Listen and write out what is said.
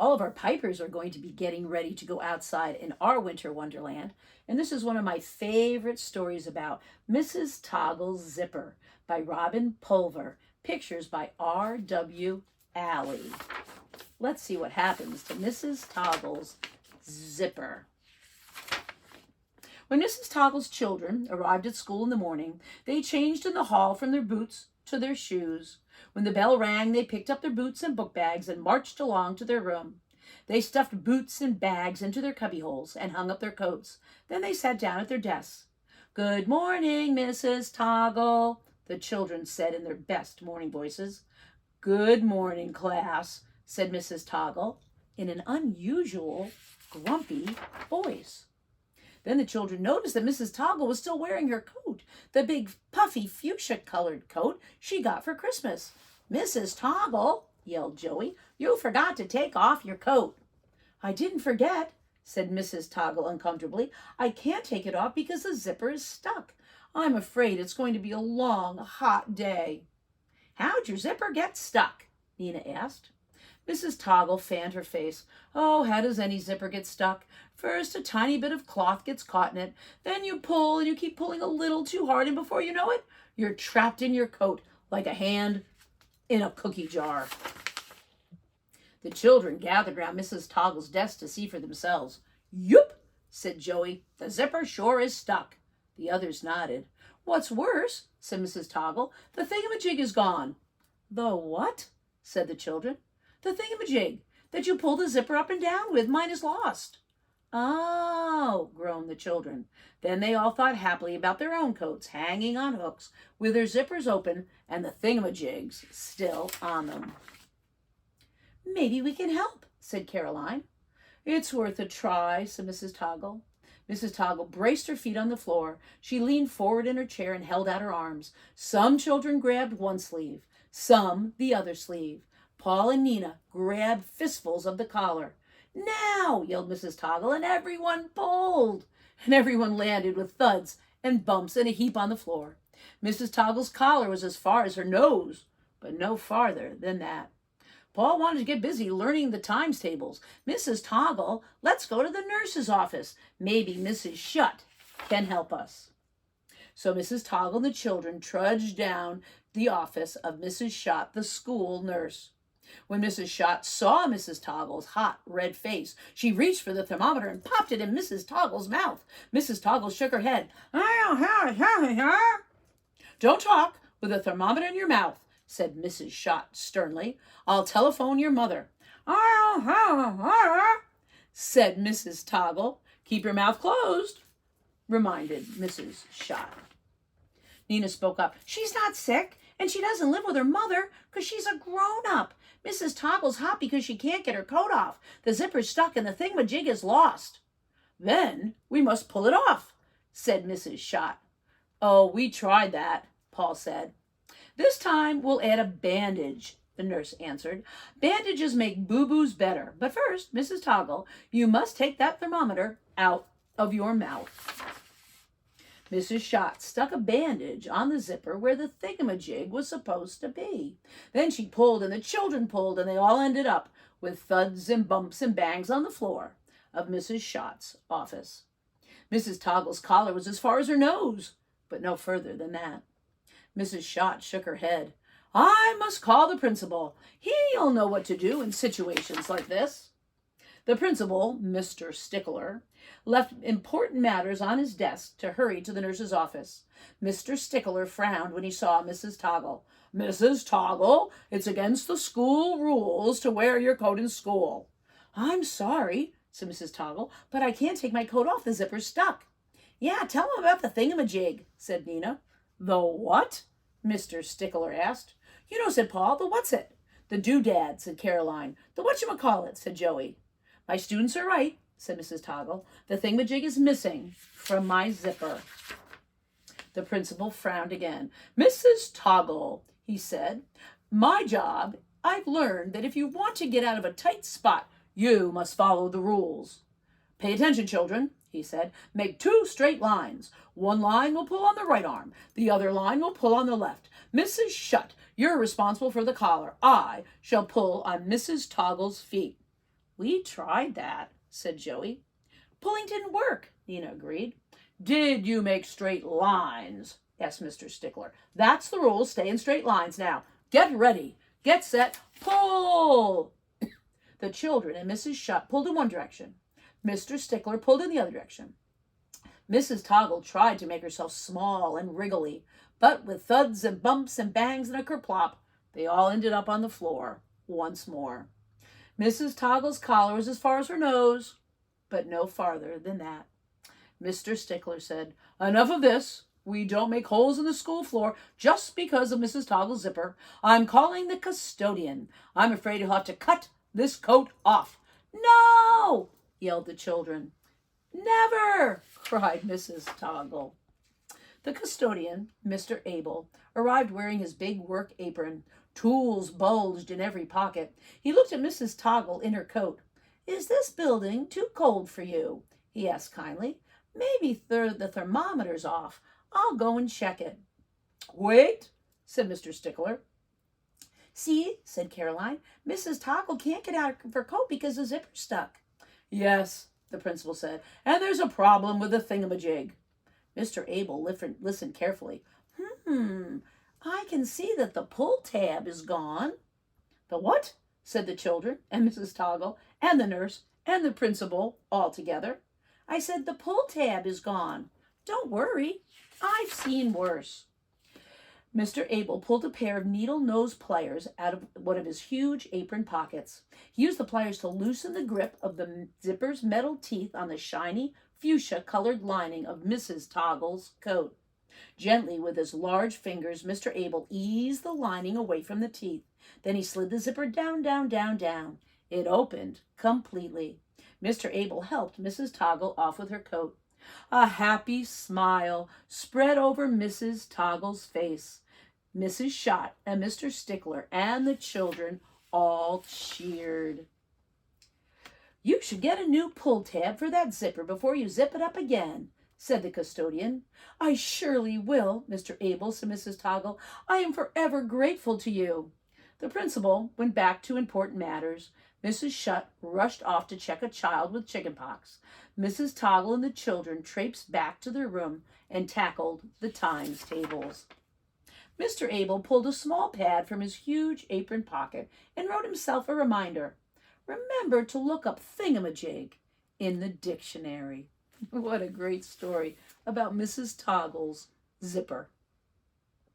All of our pipers are going to be getting ready to go outside in our winter wonderland. And this is one of my favorite stories about Mrs. Toggle's Zipper by Robin Pulver. Pictures by R.W. Alley. Let's see what happens to Mrs. Toggle's Zipper. When Mrs. Toggle's children arrived at school in the morning, they changed in the hall from their boots to their shoes. When the bell rang, they picked up their boots and book bags and marched along to their room. They stuffed boots and bags into their cubbyholes and hung up their coats. Then they sat down at their desks. "Good morning, Mrs. Toggle," the children said in their best morning voices. "Good morning, class," said Mrs. Toggle in an unusual, grumpy voice. Then the children noticed that Mrs. Toggle was still wearing her coat, the big puffy fuchsia-colored coat she got for Christmas. "Mrs. Toggle," yelled Joey, "you forgot to take off your coat." "I didn't forget," said Mrs. Toggle uncomfortably. "I can't take it off because the zipper is stuck. I'm afraid it's going to be a long, hot day." "How'd your zipper get stuck?" Nina asked. Mrs. Toggle fanned her face. "Oh, how does any zipper get stuck? First, a tiny bit of cloth gets caught in it. Then you pull, and you keep pulling a little too hard, and before you know it, you're trapped in your coat like a hand in a cookie jar." The children gathered around Mrs. Toggle's desk to see for themselves. "Yup," said Joey. "The zipper sure is stuck." The others nodded. "What's worse," said Mrs. Toggle, "the thingamajig is gone." "The what?" said the children. "The thingamajig that you pull the zipper up and down with. Mine is lost." "Oh," groaned the children. Then they all thought happily about their own coats hanging on hooks with their zippers open and the thingamajigs still on them. "Maybe we can help," said Caroline. "It's worth a try," said Mrs. Toggle. Mrs. Toggle braced her feet on the floor. She leaned forward in her chair and held out her arms. Some children grabbed one sleeve, some the other sleeve. Paul and Nina grabbed fistfuls of the collar. "Now!" yelled Mrs. Toggle, and everyone pulled. And everyone landed with thuds and bumps in a heap on the floor. Mrs. Toggle's collar was as far as her nose, but no farther than that. Paul wanted to get busy learning the times tables. "Mrs. Toggle, let's go to the nurse's office. Maybe Mrs. Shutt can help us." So Mrs. Toggle and the children trudged down the office of Mrs. Shutt, the school nurse. When Mrs. Shutt saw Mrs. Toggle's hot, red face, she reached for the thermometer and popped it in Mrs. Toggle's mouth. Mrs. Toggle shook her head. "Don't talk with a thermometer in your mouth," said Mrs. Shutt sternly. "I'll telephone your mother." said Mrs. Toggle. "Keep your mouth closed," reminded Mrs. Shutt. Nina spoke up. "She's not sick, and she doesn't live with her mother because she's a grown-up. Mrs. Toggle's hot because she can't get her coat off. The zipper's stuck and the thingamajig is lost." "Then we must pull it off," said Mrs. Shutt. "Oh, we tried that," Paul said. "This time we'll add a bandage," the nurse answered. "Bandages make boo-boos better. But first, Mrs. Toggle, you must take that thermometer out of your mouth." Mrs. Shutt stuck a bandage on the zipper where the thingamajig was supposed to be. Then she pulled, and the children pulled, and they all ended up with thuds and bumps and bangs on the floor of Mrs. Shutt's office. Mrs. Toggle's collar was as far as her nose, but no further than that. Mrs. Shutt shook her head. "I must call the principal. He'll know what to do in situations like this." The principal, Mr. Stickler, left important matters on his desk to hurry to the nurse's office. Mr. Stickler frowned when he saw Mrs. Toggle. "Mrs. Toggle, it's against the school rules to wear your coat in school." "I'm sorry," said Mrs. Toggle, "but I can't take my coat off. The zipper's stuck." "Yeah, tell him about the thingamajig," said Nina. "The what?" Mr. Stickler asked. "You know," said Paul. "The what's it?" "The doodad," said Caroline. "The whatchamacallit," said Joey. "My students are right," said Mrs. Toggle. "The thingamajig is missing from my zipper." The principal frowned again. "Mrs. Toggle," he said, "my job, I've learned that if you want to get out of a tight spot, you must follow the rules. Pay attention, children," he said. "Make 2 straight lines. One line will pull on the right arm. The other line will pull on the left. Mrs. Shutt, you're responsible for the collar. I shall pull on Mrs. Toggle's feet." We tried that, said Joey. Pulling didn't work, Nina agreed. Did you make straight lines? Asked Mr. Stickler. That's the rule. Stay in straight lines now. Get ready. Get set. Pull! The children and Mrs. Shutt pulled in one direction. Mr. Stickler pulled in the other direction. Mrs. Toggle tried to make herself small and wriggly, but with thuds and bumps and bangs and a kerplop, they all ended up on the floor once more. Mrs. Toggle's collar was as far as her nose, but no farther than that. Mr. Stickler said, Enough of this. We don't make holes in the school floor just because of Mrs. Toggle's zipper. I'm calling the custodian. I'm afraid he'll have to cut this coat off. No! Yelled the children. Never! Cried Mrs. Toggle. The custodian, Mr. Abel, arrived wearing his big work apron. Tools bulged in every pocket. He looked at Mrs. Toggle in her coat. Is this building too cold for you? He asked kindly. Maybe the thermometer's off. I'll go and check it. Wait, said Mr. Stickler. See, said Caroline, Mrs. Toggle can't get out of her coat because the zipper's stuck. Yes, the principal said, and there's a problem with the thingamajig. Mr. Abel listened carefully. I can see that the pull tab is gone. The what? Said the children and Mrs. Toggle and the nurse and the principal all together. I said the pull tab is gone. Don't worry. I've seen worse. Mr. Abel pulled a pair of needle-nose pliers out of one of his huge apron pockets. He used the pliers to loosen the grip of the zipper's metal teeth on the shiny, fuchsia-colored lining of Mrs. Toggle's coat. Gently, with his large fingers, Mr. Abel eased the lining away from the teeth. Then he slid the zipper down, down, down, down. It opened completely. Mr. Abel helped Mrs. Toggle off with her coat. A happy smile spread over Mrs. Toggle's face. Mrs. Shutt and Mr. Stickler and the children all cheered. You should get a new pull tab for that zipper before you zip it up again, said the custodian. I surely will, Mr. Abel, said Mrs. Toggle. I am forever grateful to you. The principal went back to important matters. Mrs. Shutt rushed off to check a child with chickenpox. Mrs. Toggle and the children traipsed back to their room and tackled the times tables. Mr. Abel pulled a small pad from his huge apron pocket and wrote himself a reminder. Remember to look up thingamajig in the dictionary. What a great story about Mrs. Toggle's zipper.